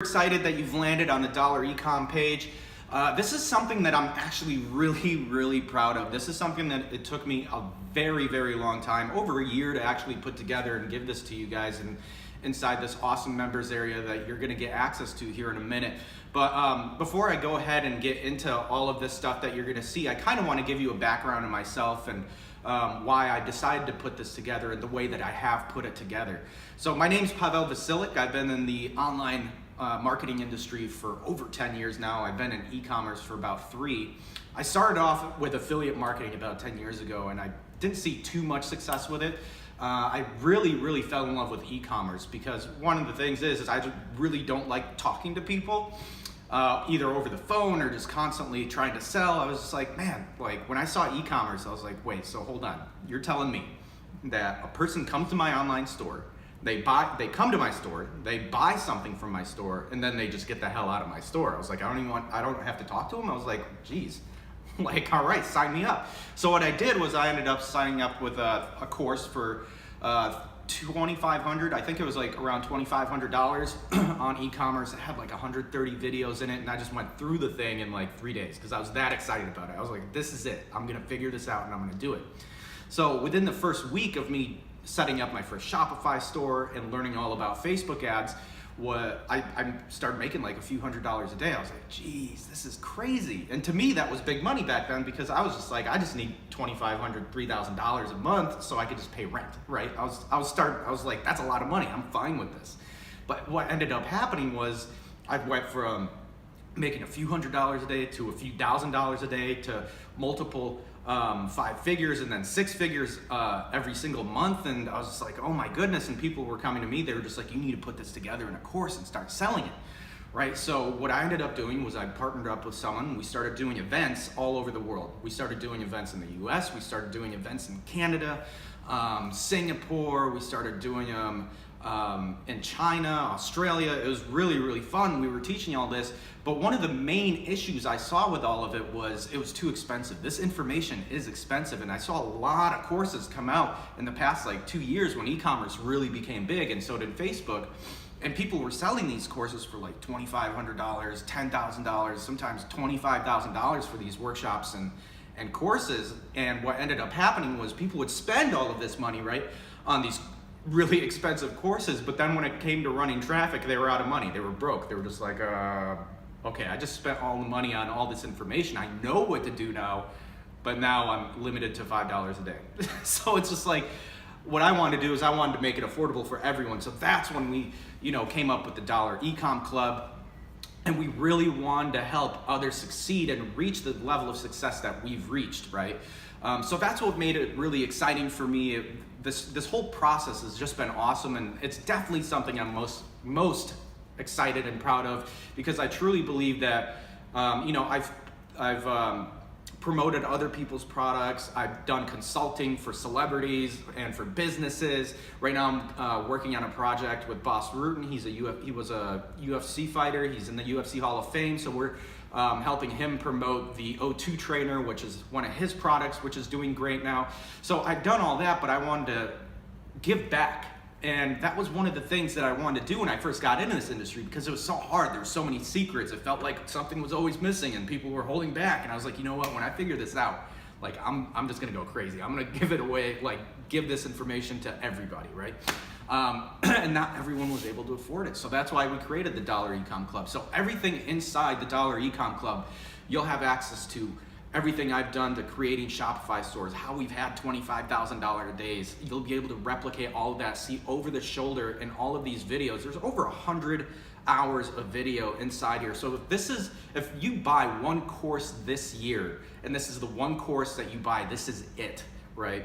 Excited that you've landed on the Dollar Ecom page. This is something that I'm actually really proud of. This is something that it took me a very long time, over a year, to actually put together and give this to you guys and inside this awesome members area that you're going to get access to here in a minute. But before I go ahead and get into all of this stuff that you're going to see, I kind of want to give you a background on myself and why I decided to put this together in the way that I have put it together. So my name's Pavel Vasilik. I've been in the online marketing industry for over 10 years now. I've been in e-commerce for about 3. I started off with affiliate marketing about 10 years ago, and I didn't see too much success with it. I really fell in love with e-commerce because one of the things is I just really don't like talking to people, either over the phone or just constantly trying to sell. I was just like, man, like when I saw e-commerce, I was like, wait, so hold on. You're telling me that a person comes to my online store, they come to my store, they buy something from my store, and then they just get the hell out of my store. I was like, I don't have to talk to them. I was like, geez, like, all right, sign me up. So what I did was I ended up signing up with a course for $2,500. I think it was like around $2,500 on e-commerce. It had like 130 videos in it, and I just went through the thing in like 3 days because I was that excited about it. I was like, this is it. I'm gonna figure this out and I'm gonna do it. So within the first week of me setting up my first Shopify store and learning all about Facebook ads, I started making like a few $100s a day. I was like, geez, this is crazy. And to me, that was big money back then because I was just like, I just need $2,500, $3,000 a month so I could just pay rent, right? I was like, that's a lot of money. I'm fine with this. But what ended up happening was I went from making a few $100s a day to a few $1,000s a day to multiple 5 figures and then 6 figures every single month. And I was just like, oh my goodness. And people were coming to me, they were just like, you need to put this together in a course and start selling it, right? So what I ended up doing was I partnered up with someone. We started doing events all over the world. We started doing events in the US, we started doing events in Canada, Singapore, we started doing them in China, Australia. It was really fun. We were teaching all this, but one of the main issues I saw with all of it was too expensive. This information is expensive, and I saw a lot of courses come out in the past like 2 years when e-commerce really became big, and so did Facebook. And people were selling these courses for like $2,500, $10,000, sometimes $25,000 for these workshops and courses. And what ended up happening was people would spend all of this money, right, on these really expensive courses, but then when it came to running traffic, they were out of money. They were broke. They were just like, okay, I just spent all the money on all this information. I know what to do now, but now I'm limited to $5 a day. So it's just like, what I wanted to do is I wanted to make it affordable for everyone. So that's when we, came up with the Dollar Ecom Club, and we really wanted to help others succeed and reach the level of success that we've reached, right? So that's what made it really exciting for me. This whole process has just been awesome, and it's definitely something I'm most excited and proud of because I truly believe that I've promoted other people's products. I've done consulting for celebrities and for businesses. Right now I'm working on a project with Boss Rutan. He was a UFC fighter. He's in the UFC Hall of Fame, so we're helping him promote the O2 trainer, which is one of his products, which is doing great now. So I've done all that, but I wanted to give back. And that was one of the things that I wanted to do when I first got into this industry because it was so hard. There were so many secrets. It felt like something was always missing and people were holding back. And I was like, you know what, when I figure this out, like I'm just gonna go crazy. I'm gonna give it away, like give this information to everybody, right? And not everyone was able to afford it. So that's why we created the Dollar Ecom Club. So everything inside the Dollar Ecom Club, you'll have access to everything I've done to creating Shopify stores, how we've had $25,000 a days. You'll be able to replicate all of that, see over the shoulder in all of these videos. There's over 100 hours of video inside here. So if you buy one course this year, and this is the one course that you buy, this is it, right?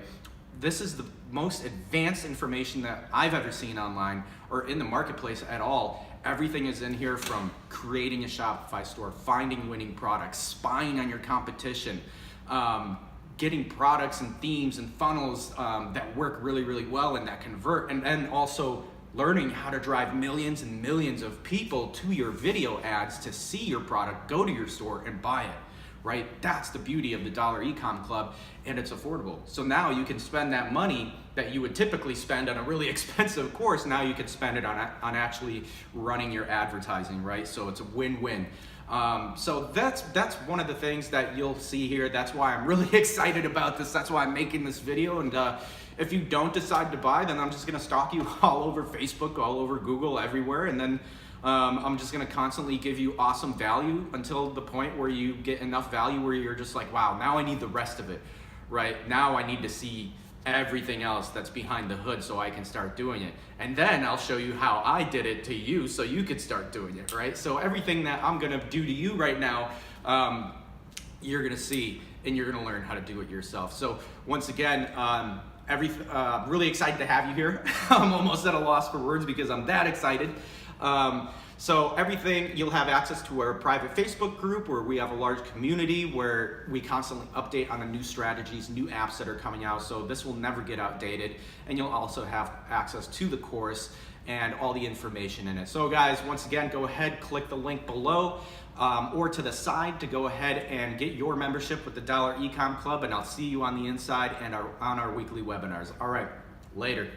This is the most advanced information that I've ever seen online or in the marketplace at all. Everything is in here, from creating a Shopify store, finding winning products, spying on your competition, getting products and themes and funnels that work really well and that convert, and then also learning how to drive millions and millions of people to your video ads to see your product, go to your store and buy it, right? That's the beauty of the Dollar Ecom Club, and it's affordable. So now you can spend that money that you would typically spend on a really expensive course, now you can spend it on actually running your advertising, right? So it's a win-win. So that's one of the things that you'll see here. That's why I'm really excited about this. That's why I'm making this video. And if you don't decide to buy, then I'm just gonna stalk you all over Facebook, all over Google, everywhere. And then I'm just gonna constantly give you awesome value until the point where you get enough value where you're just like, wow, now I need the rest of it, right? Now I need to see everything else that's behind the hood so I can start doing it. And then I'll show you how I did it to you so you could start doing it, right? So everything that I'm gonna do to you right now, you're gonna see and you're gonna learn how to do it yourself. So once again, really excited to have you here. I'm almost at a loss for words because I'm that excited. So everything, you'll have access to our private Facebook group where we have a large community where we constantly update on the new strategies, new apps that are coming out. So this will never get outdated. And you'll also have access to the course and all the information in it. So guys, once again, go ahead, click the link below or to the side to go ahead and get your membership with the Dollar Ecom Club. And I'll see you on the inside and on our weekly webinars. All right, later.